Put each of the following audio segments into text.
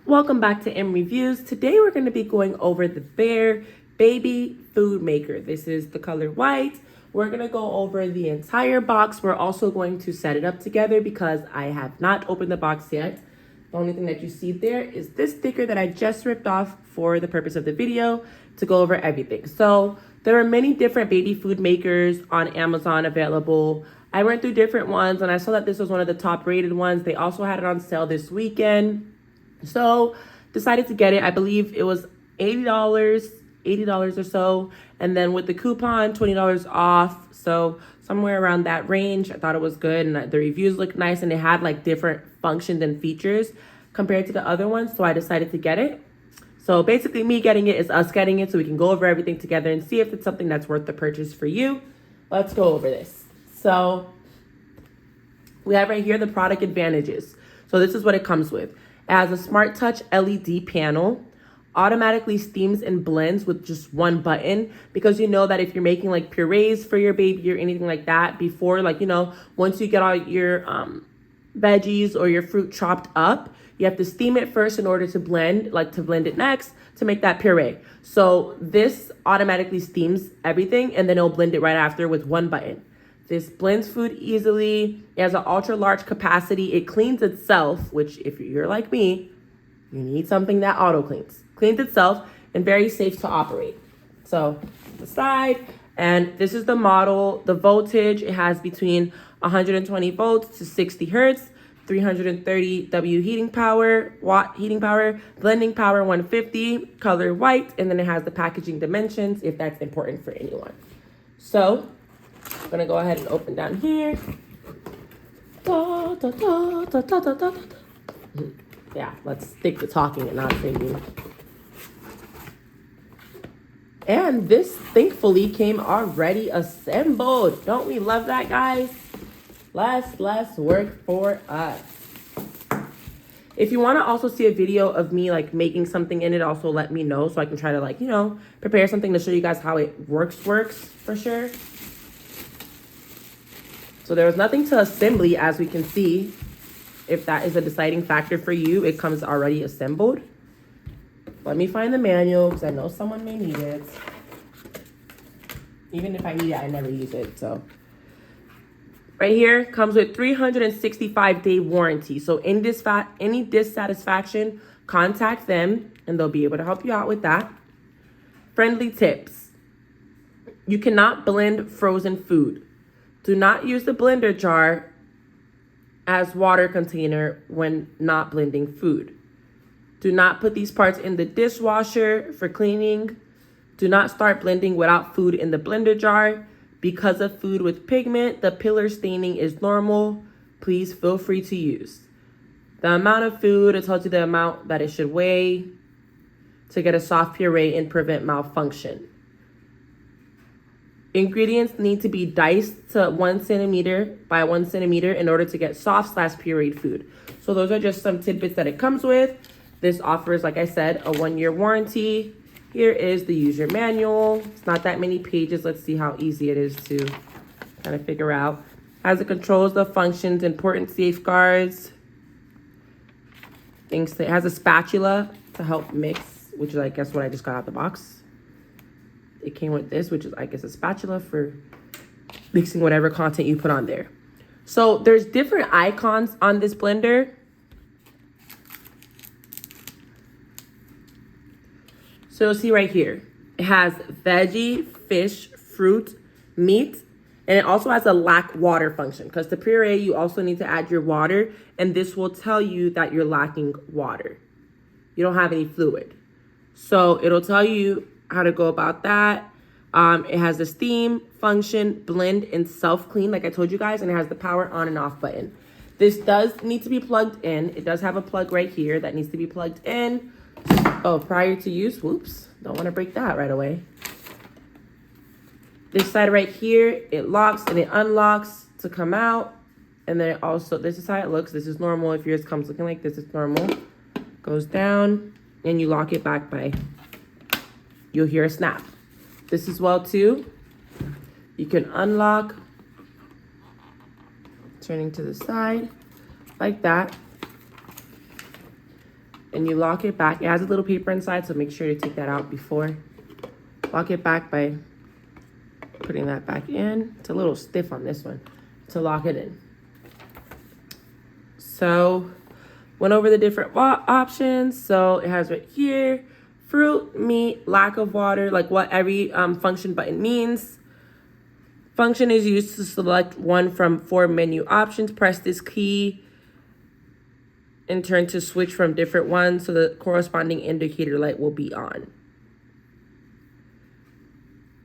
Welcome back to M Reviews. Today we're going to be going over the Bare Baby Food Maker. This is the color white. We're going to go over the entire box. We're also going to set it up together because I have not opened the box yet. The only thing that you see there is this sticker that I just ripped off for the purpose of the video to go over everything. So there are many different baby food makers on Amazon available. I went through different ones and I saw that this was one of the top rated ones. They also had it on sale this weekend. So decided to get it. I believe it was $80 or so. And then with the coupon, $20 off. So somewhere around that range. I thought it was good and the reviews looked nice and it had like different functions and features compared to the other ones. So I decided to get it. So basically me getting it is us getting it so we can go over everything together and see if it's something that's worth the purchase for you. Let's go over this. So we have right here the product advantages. So this is what it comes with. It has a smart touch LED panel, automatically steams and blends with just one button, because you know that if you're making like purees for your baby or anything like that before, like, you know, once you get all your veggies or your fruit chopped up, you have to steam it first in order to blend it next to make that puree. So this automatically steams everything and then it'll blend it right after with one button. This blends food easily. It has an ultra large capacity. It cleans itself, which if you're like me, you need something that auto cleans. Cleans itself and very safe to operate. So the side, and this is the model. The voltage, it has between 120 volts to 60 hertz, 330 W watt heating power, blending power 150, color white, and then it has the packaging dimensions if that's important for anyone. So I'm gonna go ahead and open down here. Yeah, let's stick to talking and not singing. And this thankfully came already assembled. Don't we love that, guys? Less work for us. If you want to also see a video of me like making something in it, also let me know so I can try to like, you know, prepare something to show you guys how it works for sure. So there was nothing to assembly, as we can see. If that is a deciding factor for you, it comes already assembled. Let me find the manual because I know someone may need it. Even if I need it, I never use it. So right here comes with 365-day warranty. So any dissatisfaction, contact them and they'll be able to help you out with that. Friendly tips. You cannot blend frozen food. Do not use the blender jar as water container when not blending food. Do not put these parts in the dishwasher for cleaning. Do not start blending without food in the blender jar. Because of food with pigment, the pillar staining is normal. Please feel free to use. The amount of food, it tells you the amount that it should weigh to get a soft puree and prevent malfunction. Ingredients need to be diced to 1 centimeter by 1 centimeter in order to get soft/pureed food. So those are just some tidbits that it comes with. This offers, like I said, a 1-year warranty. Here is the user manual. It's not that many pages. Let's see how easy it is to kind of figure out. As it controls the functions, important safeguards. It has a spatula to help mix, which is, I guess, what I just got out the box. It came with this, which is, I guess, a spatula for mixing whatever content you put on there. So there's different icons on this blender. So you'll see right here, it has veggie, fish, fruit, meat, and it also has a lack water function because the puree, you also need to add your water, and this will tell you that you're lacking water. You don't have any fluid. So it'll tell you how to go about that. It has the steam function, blend, and self-clean, like I told you guys, and it has the power on and off button. This does need to be plugged in. It does have a plug right here that needs to be plugged in. Oh, prior to use, whoops, don't want to break that right away. This side right here, it locks and it unlocks to come out. And then it also, this is how it looks. This is normal. If yours comes looking like this, it's normal. Goes down and you lock it back by, you'll hear a snap. This as well too. You can unlock, turning to the side like that. and you lock it back. It has a little paper inside, so make sure to take that out before. Lock it back by putting that back in. It's a little stiff on this one to lock it in. So went over the different options. So it has right here, fruit, meat, lack of water, like what every function button means. Function is used to select one from 4 menu options. Press this key and turn to switch from different ones so the corresponding indicator light will be on.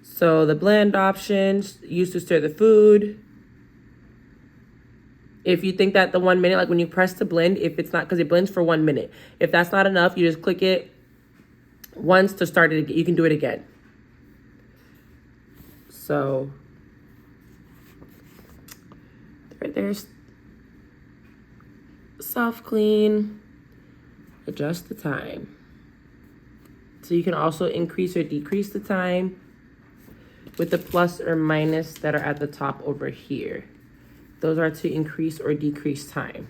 So the blend options used to stir the food. If you think that the 1 minute, like when you press to blend, if it's not, because it blends for 1 minute. If that's not enough, you just click it once to start it. You can do it again. So there's self-clean, adjust the time. So you can also increase or decrease the time with the plus or minus that are at the top over here. Those are to increase or decrease time.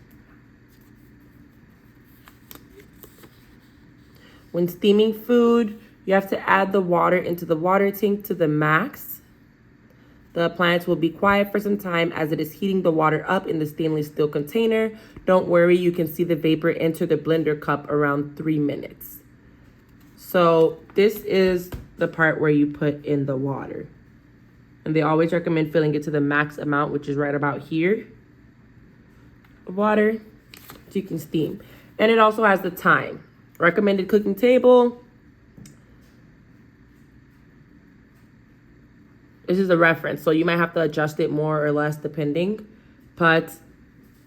When steaming food, you have to add the water into the water tank to the max. The appliance will be quiet for some time as it is heating the water up in the stainless steel container. Don't worry, you can see the vapor enter the blender cup around 3 minutes. So this is the part where you put in the water. And they always recommend filling it to the max amount, which is right about here. Water, so you can steam. And it also has the time. Recommended cooking table. This is a reference, so you might have to adjust it more or less depending. But,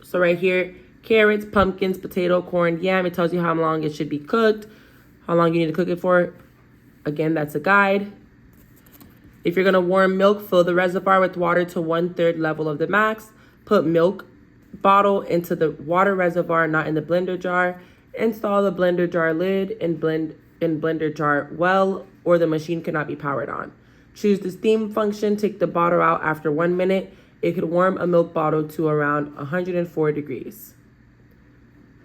so right here, carrots, pumpkins, potato, corn, yam. It tells you how long it should be cooked, how long you need to cook it for. Again, that's a guide. If you're gonna warm milk, fill the reservoir with water to 1/3 level of the max. Put milk bottle into the water reservoir, not in the blender jar. Install the blender jar lid and blend in blender jar well, or the machine cannot be powered on. Choose the steam function, take the bottle out after 1 minute. It could warm a milk bottle to around 104 degrees.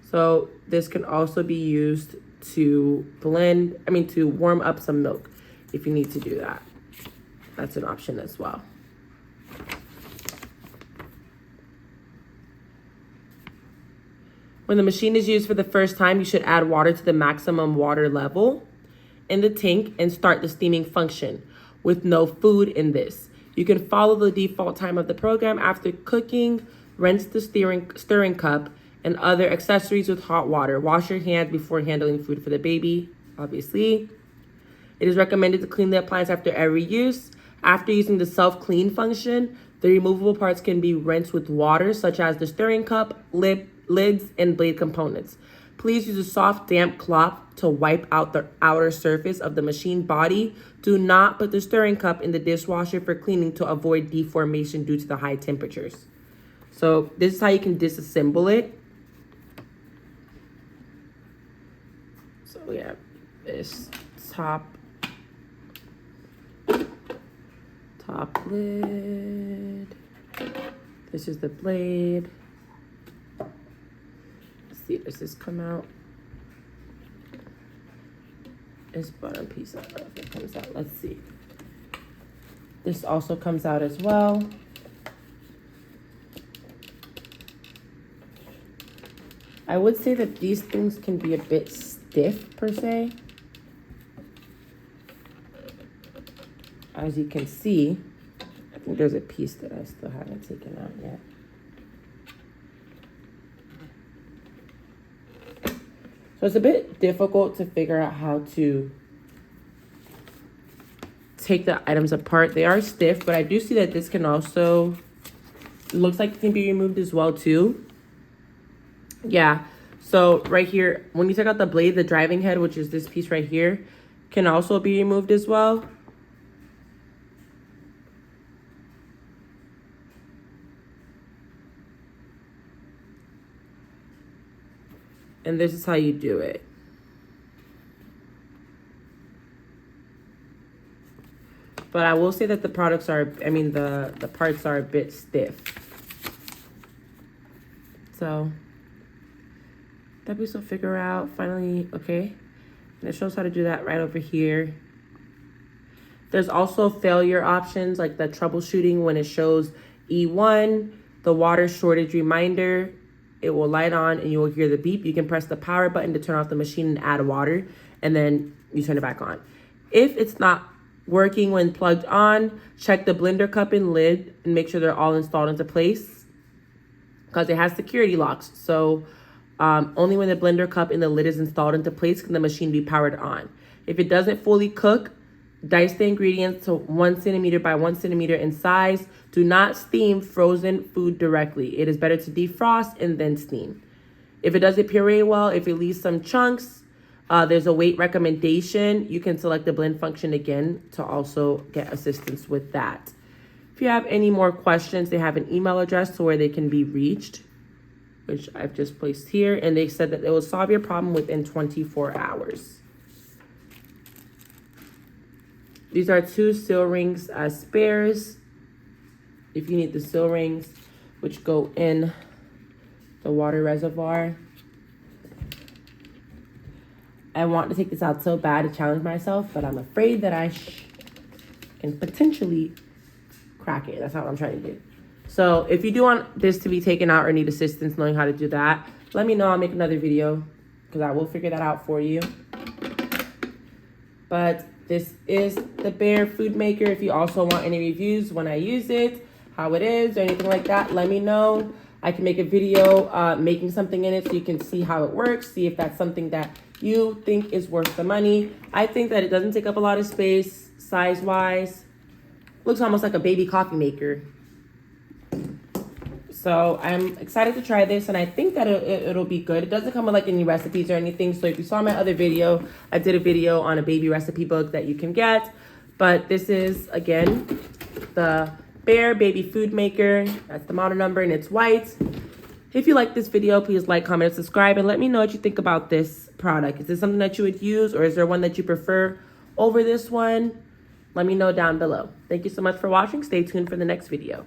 So this can also be used to to warm up some milk if you need to do that. That's an option as well. When the machine is used for the first time, you should add water to the maximum water level in the tank and start the steaming function with no food in this. You can follow the default time of the program. After cooking, rinse the stirring cup and other accessories with hot water. Wash your hands before handling food for the baby, obviously. It is recommended to clean the appliance after every use. After using the self-clean function, the removable parts can be rinsed with water, such as the stirring cup, lids, and blade components. Please use a soft, damp cloth to wipe out the outer surface of the machine body. Do not put the stirring cup in the dishwasher for cleaning to avoid deformation due to the high temperatures. So this is how you can disassemble it. So we have this top lid. This is the blade. Let's see, does this come out? This bottom piece, I don't know if it comes out. Let's see. This also comes out as well. I would say that these things can be a bit stiff per se. As you can see, I think there's a piece that I still haven't taken out yet. So it's a bit difficult to figure out how to take the items apart. They are stiff, but I do see that this can also, looks like it can be removed as well too. Yeah, so right here, when you take out the blade, the driving head, which is this piece right here, can also be removed as well. And this is how you do it. But I will say that the products are, the parts are a bit stiff. So that we still figure out. Finally, okay. And it shows how to do that right over here. There's also failure options like the troubleshooting when it shows E1, the water shortage reminder. It will light on and you will hear the beep. You can press the power button to turn off the machine and add water, and then you turn it back on. If it's not working when plugged on, check the blender cup and lid and make sure they're all installed into place because it has security locks. So only when the blender cup and the lid is installed into place can the machine be powered on. If it doesn't fully cook, dice the ingredients to 1 centimeter by 1 centimeter in size. Do not steam frozen food directly. It is better to defrost and then steam. If it doesn't puree well, if it leaves some chunks, there's a weight recommendation. You can select the blend function again to also get assistance with that. If you have any more questions, they have an email address to where they can be reached, which I've just placed here. And they said that it will solve your problem within 24 hours. These are 2 seal rings as spares. If you need the seal rings, which go in the water reservoir. I want to take this out so bad to challenge myself, but I'm afraid that I can potentially crack it. That's not what I'm trying to do. So if you do want this to be taken out or need assistance knowing how to do that, let me know. I'll make another video because I will figure that out for you. But this is the Bear Food Maker. If you also want any reviews when I use it, how it is, or anything like that, let me know. I can make a video making something in it so you can see how it works, see if that's something that you think is worth the money. I think that it doesn't take up a lot of space, size-wise. Looks almost like a baby coffee maker. So I'm excited to try this, and I think that it'll be good. It doesn't come with like any recipes or anything. So if you saw my other video, I did a video on a baby recipe book that you can get. But this is, again, the Bear Baby Food Maker. That's the model number, and it's white. If you like this video, please like, comment, and subscribe, and let me know what you think about this product. Is this something that you would use, or is there one that you prefer over this one? Let me know down below. Thank you so much for watching. Stay tuned for the next video.